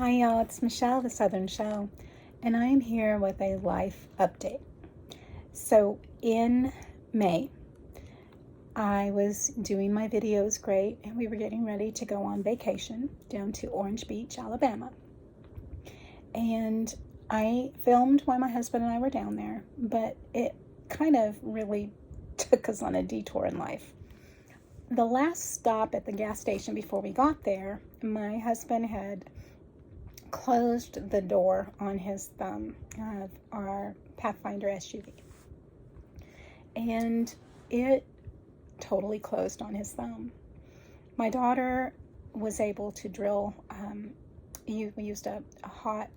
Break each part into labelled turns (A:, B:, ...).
A: Hi y'all, it's Michelle, the Southern Shell, and I am here with a life update. So in May, I was doing my videos great, and we were getting ready to go on vacation down to Orange Beach, Alabama. And I filmed while my husband and I were down there, but it kind of really took us on a detour in life. The last stop at the gas station before we got there, my husband had closed the door on his thumb of our Pathfinder SUV, and it totally closed on his thumb. My daughter was able to drill, we used a hot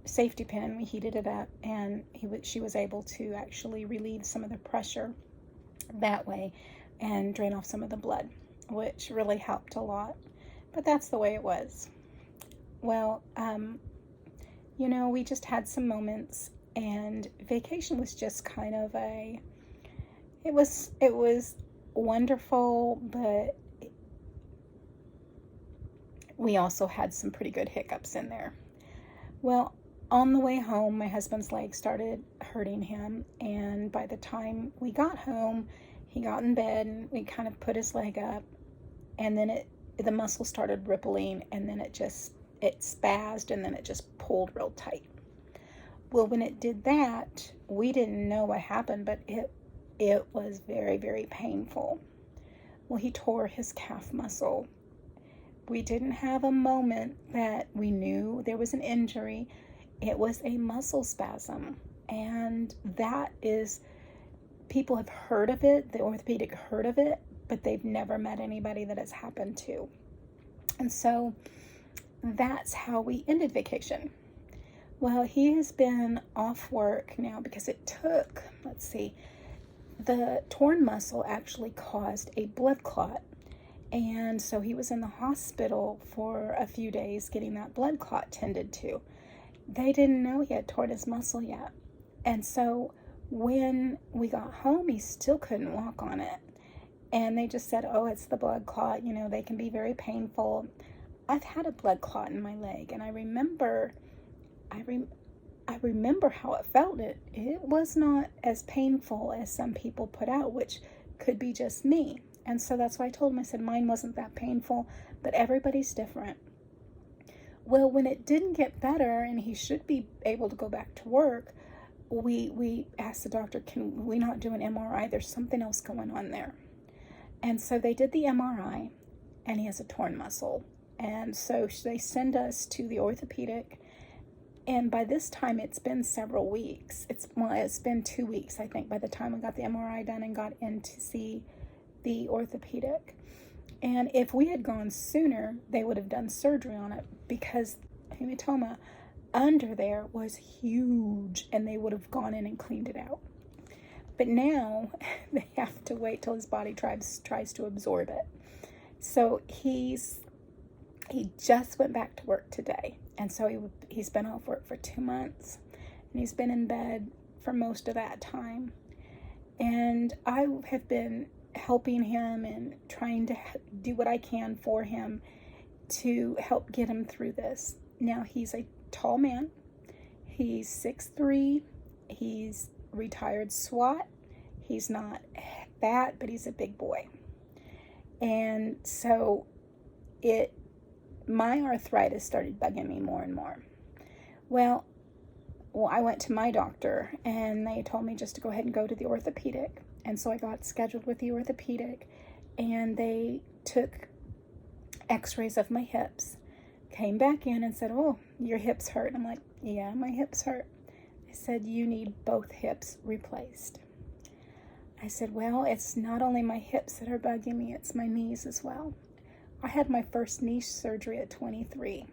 A: safety pin, we heated it up, and she was able to actually relieve some of the pressure that way and drain off some of the blood, which really helped a lot. But that's the way it was. Well, we just had some moments, and vacation was just kind of it was wonderful, but we also had some pretty good hiccups in there. Well, on the way home, my husband's leg started hurting him, and by the time we got home, he got in bed, and we kind of put his leg up, and then the muscle started rippling, and then it spazzed, and then it just pulled real tight. Well, when it did that, we didn't know what happened, but it was very, very painful. Well, he tore his calf muscle. We didn't have a moment that we knew there was an injury. It was a muscle spasm, and that is, people have heard of it, the orthopedic heard of it, but they've never met anybody that it's happened to. And so that's how we ended vacation. Well, he has been off work now because it took, the torn muscle actually caused a blood clot. And so he was in the hospital for a few days getting that blood clot tended to. They didn't know he had torn his muscle yet. And so when we got home, he still couldn't walk on it. And they just said, oh, it's the blood clot. They can be very painful. I've had a blood clot in my leg, and I remember how it felt. It was not as painful as some people put out, which could be just me. And so that's why I told him, I said, mine wasn't that painful, but everybody's different. Well, when it didn't get better and he should be able to go back to work, we asked the doctor, can we not do an MRI? There's something else going on there. And so they did the MRI, and he has a torn muscle. And so they send us to the orthopedic, and by this time it's been several weeks. It's been 2 weeks, I think, by the time we got the MRI done and got in to see the orthopedic. And if we had gone sooner, they would have done surgery on it, because hematoma under there was huge, and they would have gone in and cleaned it out. But now they have to wait till his body tries to absorb it. So he just went back to work today. And so he's been off work for 2 months, and he's been in bed for most of that time. And I have been helping him and trying to do what I can for him to help get him through this. Now, he's a tall man. He's 6'3". He's retired SWAT. He's not fat, but he's a big boy. And so my arthritis started bugging me more and more. Well, I went to my doctor, and they told me just to go ahead and go to the orthopedic. And so I got scheduled with the orthopedic, and they took x-rays of my hips, came back in and said, oh, your hips hurt. I'm like, yeah, my hips hurt. They said, you need both hips replaced. I said, well, it's not only my hips that are bugging me, it's my knees as well. I had my first knee surgery at 23.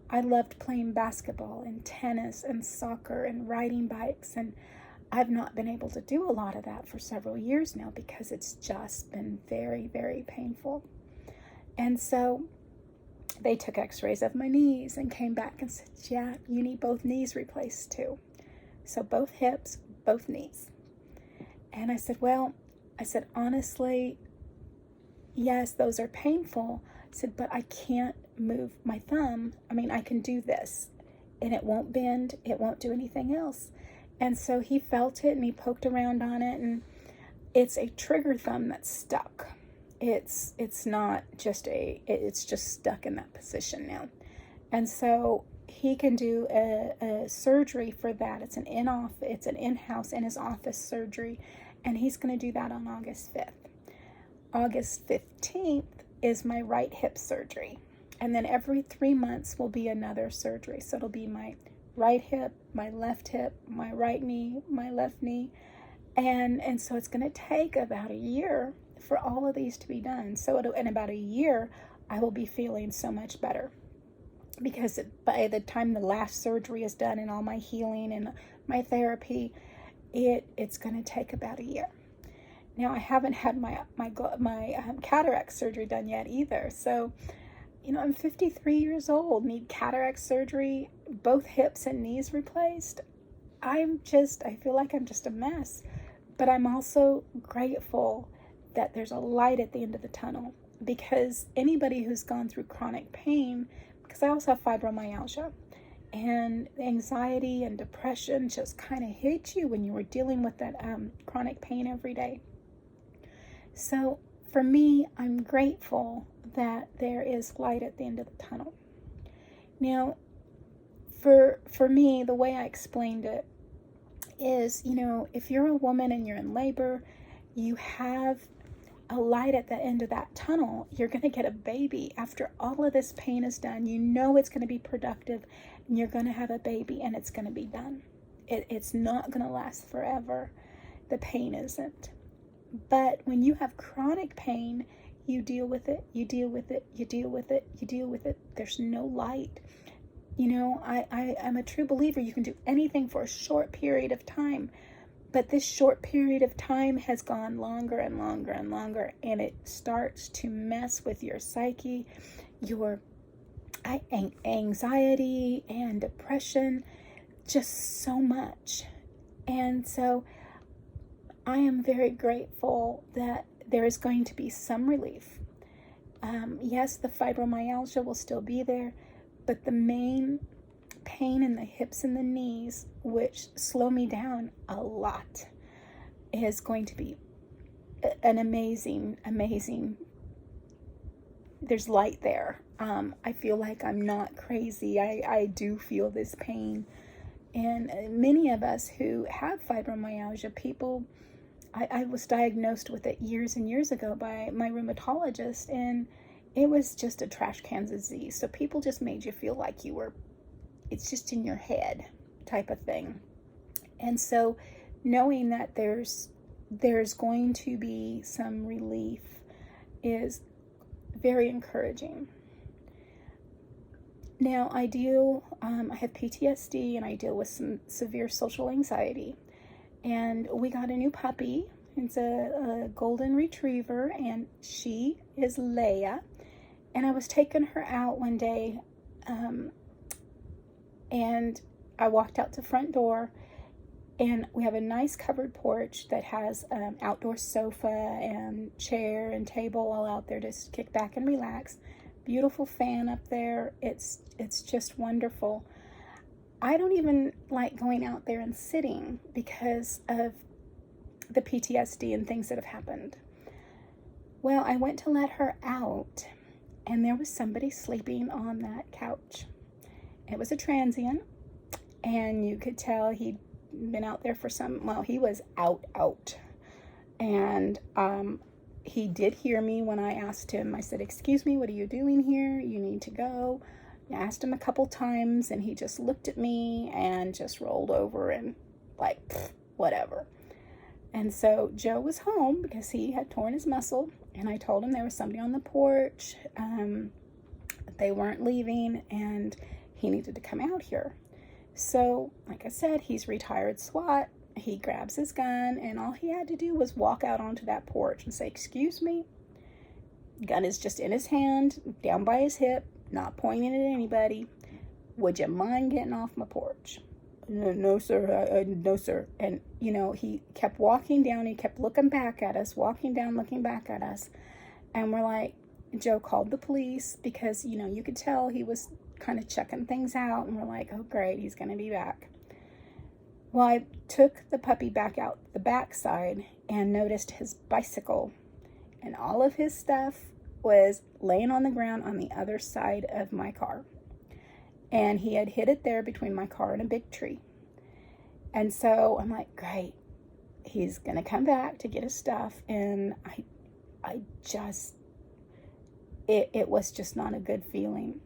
A: I loved playing basketball and tennis and soccer and riding bikes, and I've not been able to do a lot of that for several years now because it's just been very, very painful. And so they took x-rays of my knees and came back and said, yeah, you need both knees replaced too. So both hips, both knees. And I said, honestly, yes, those are painful. I said, but I can't move my thumb. I mean, I can do this and it won't bend, it won't do anything else. And so he felt it and he poked around on it, and it's a trigger thumb that's stuck. It's not just it's just stuck in that position now. And so he can do a surgery for that. It's an in-house, in his office surgery, and he's going to do that on August 5th. August 15th is my right hip surgery. And then every 3 months will be another surgery. So it'll be my right hip, my left hip, my right knee, my left knee. And so it's going to take about a year for all of these to be done. So in about a year, I will be feeling so much better. Because by the time the last surgery is done and all my healing and my therapy, it's going to take about a year. Now, I haven't had my cataract surgery done yet either. So, I'm 53 years old, need cataract surgery, both hips and knees replaced. I feel like I'm just a mess. But I'm also grateful that there's a light at the end of the tunnel, because anybody who's gone through chronic pain, because I also have fibromyalgia, and anxiety and depression just kind of hit you when you were dealing with that chronic pain every day. So for me, I'm grateful that there is light at the end of the tunnel. Now, for me, the way I explained it is, if you're a woman and you're in labor, you have a light at the end of that tunnel. You're going to get a baby. After all of this pain is done, it's going to be productive, and you're going to have a baby, and it's going to be done. It's not going to last forever. The pain isn't. But when you have chronic pain, you deal with it, you deal with it, you deal with it, you deal with it. There's no light. I'm a true believer. You can do anything for a short period of time, but this short period of time has gone longer and longer and longer, and it starts to mess with your psyche, your anxiety and depression, just so much. And so I am very grateful that there is going to be some relief. Yes, the fibromyalgia will still be there, but the main pain in the hips and the knees, which slow me down a lot, is going to be an amazing, there's light there. I feel like I'm not crazy. I do feel this pain. And many of us who have fibromyalgia, I was diagnosed with it years and years ago by my rheumatologist, and it was just a trash can disease. So people just made you feel like it's just in your head type of thing. And so knowing that there's going to be some relief is very encouraging. Now I have PTSD, and I deal with some severe social anxiety. And we got a new puppy. It's a golden retriever, and she is Leia. And I was taking her out one day, and I walked out the front door, and we have a nice covered porch that has an outdoor sofa and chair and table all out there to kick back and relax. Beautiful fan up there. It's just wonderful. I don't even like going out there and sitting because of the PTSD and things that have happened. Well, I went to let her out, and there was somebody sleeping on that couch. It was a transient, and you could tell he'd been out there for he was out. And he did hear me when I asked him. I said, "Excuse me, what are you doing here? You need to go." I asked him a couple times, and he just looked at me and just rolled over and whatever. And so Joe was home because he had torn his muscle, and I told him there was somebody on the porch. They weren't leaving, and he needed to come out here. So, like I said, he's retired SWAT. He grabs his gun, and all he had to do was walk out onto that porch and say, "Excuse me." Gun is just in his hand, down by his hip, not pointing at anybody. "Would you mind getting off my porch?" No, sir. No, sir. And, he kept walking down. He kept looking back at us, walking down, looking back at us. And we're like, Joe called the police because, you know, you could tell he was kind of checking things out. And we're like, oh, great, he's going to be back. Well, I took the puppy back out the backside and noticed his bicycle. And all of his stuff was laying on the ground on the other side of my car. And he had hid it there between my car and a big tree. And so I'm like, great, he's going to come back to get his stuff. And it was just not a good feeling.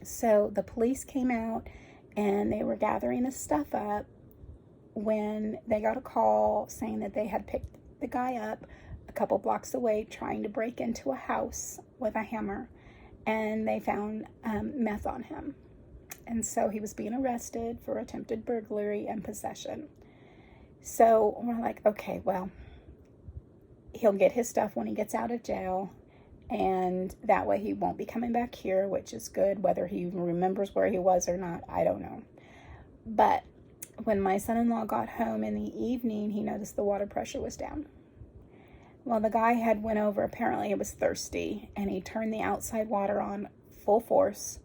A: So the police came out and they were gathering his stuff up when they got a call saying that they had picked the guy up a couple blocks away trying to break into a house with a hammer, and they found meth on him. And so he was being arrested for attempted burglary and possession. So we're like, okay, well, he'll get his stuff when he gets out of jail, and that way he won't be coming back here, which is good. Whether he remembers where he was or not, I don't know. But when my son-in-law got home in the evening, he noticed the water pressure was down. Well, the guy had went over, apparently it was thirsty, and he turned the outside water on full force,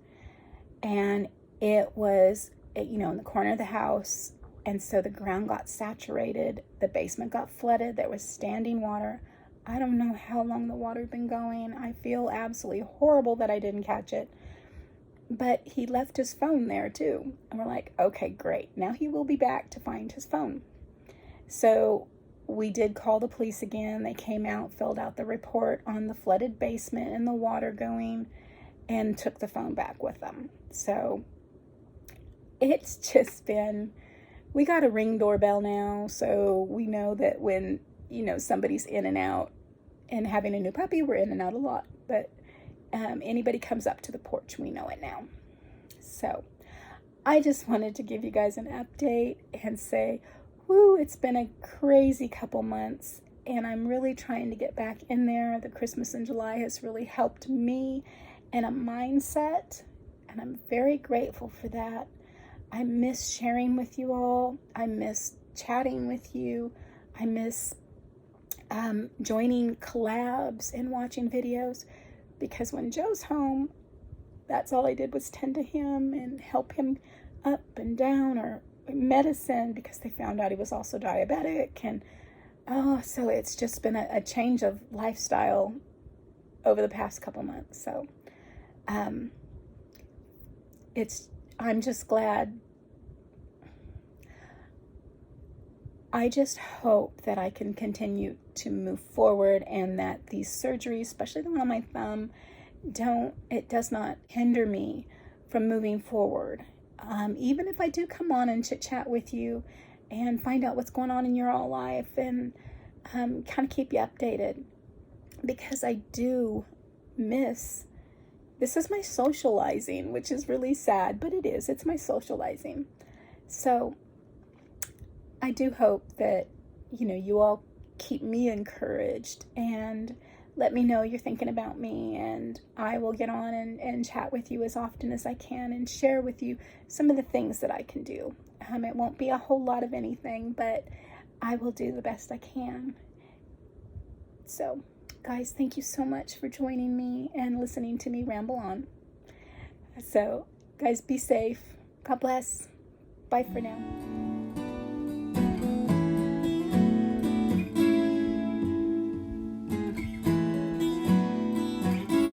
A: and it was, you know, in the corner of the house, and so the ground got saturated, the basement got flooded, there was standing water. I don't know how long the water had been going. I feel absolutely horrible that I didn't catch it. But he left his phone there too. And we're like, okay, great. Now he will be back to find his phone. So we did call the police again. They came out, filled out the report on the flooded basement and the water going, and took the phone back with them. So it's just been, we got a Ring doorbell now. So we know that when, you know, somebody's in and out, and having a new puppy, we're in and out a lot. But anybody comes up to the porch, we know it now. So I just wanted to give you guys an update and say, whoo, it's been a crazy couple months, and I'm really trying to get back in there. The Christmas in July has really helped me in a mindset, and I'm very grateful for that. I miss sharing with you all. I miss chatting with you. I miss joining collabs and watching videos, because when Joe's home, that's all I did was tend to him and help him up and down, or medicine, because they found out he was also diabetic. And so it's just been a change of lifestyle over the past couple months. So I'm just glad. I just hope that I can continue to move forward, and that these surgeries, especially the one on my thumb, it does not hinder me from moving forward. Even if I do come on and chit chat with you and find out what's going on in your all life, and kind of keep you updated, because I do miss, this is my socializing, which is really sad, but it's my socializing. So I do hope that, you know, you all keep me encouraged and let me know you're thinking about me, and I will get on and chat with you as often as I can and share with you some of the things that I can do. It won't be a whole lot of anything, but I will do the best I can. So, guys, thank you so much for joining me and listening to me ramble on. So, guys, be safe. God bless. Bye for now.